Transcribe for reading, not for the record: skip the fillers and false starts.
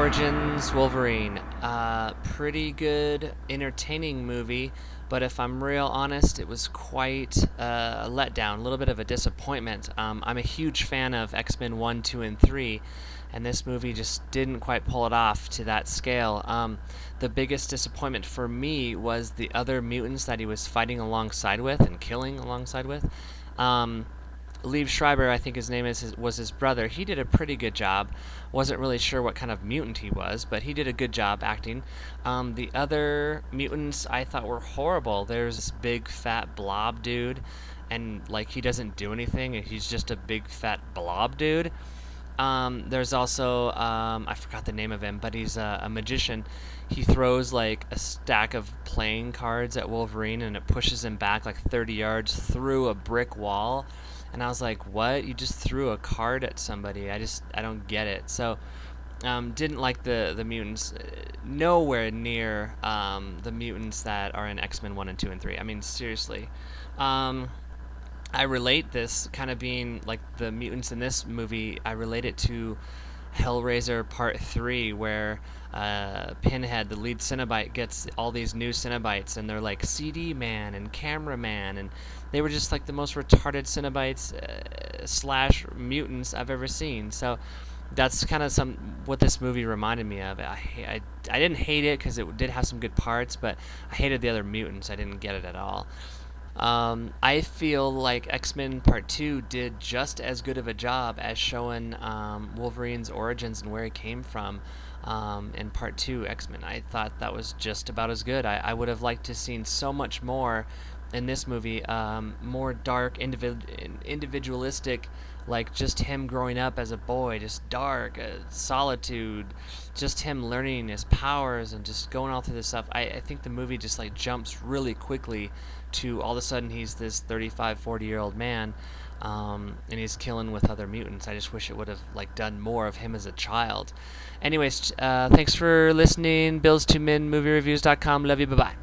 Origins Wolverine. Pretty good, entertaining movie, but if I'm real honest, it was quite a letdown, a little bit of a disappointment. I'm a huge fan of X-Men 1, 2, and 3, and this movie just didn't quite pull it off to that scale. The biggest disappointment for me was the other mutants that he was fighting alongside with and killing alongside with. Liev Schreiber, I think his name was his brother. He did a pretty good job. Wasn't really sure what kind of mutant he was, but he did a good job acting. The other mutants I thought were horrible. There's this big fat blob dude, and like he doesn't do anything, and he's just a big fat blob dude. There's also I forgot the name of him, but he's a magician. He throws like a stack of playing cards at Wolverine, and it pushes him back like 30 yards through a brick wall. And I was like, what? You just threw a card at somebody. I don't get it. So, didn't like the mutants. Nowhere near the mutants that are in X-Men 1 and 2 and 3. I mean, seriously. I relate this kind of being like the mutants in this movie. I relate it to Hellraiser Part 3, where Pinhead, the lead Cenobite, gets all these new Cenobites, and they're like CD Man and Cameraman, and they were just like the most retarded Cenobites slash mutants I've ever seen. So that's kind of what this movie reminded me of. I didn't hate it because it did have some good parts, but I hated the other mutants. I didn't get it at all. I feel like X-Men Part 2 did just as good of a job as showing Wolverine's origins and where he came from in Part 2 X-Men. I thought that was just about as good. I would have liked to have seen so much more in this movie, more dark, individualistic, like just him growing up as a boy, just dark, solitude, just him learning his powers and just going all through this stuff. I think the movie just like jumps really quickly to all of a sudden he's this 35, 40-year-old man, and he's killing with other mutants. I just wish it would have like done more of him as a child. Anyways, thanks for listening. Bills2Men, moviereviews.com. Love you. Bye-bye.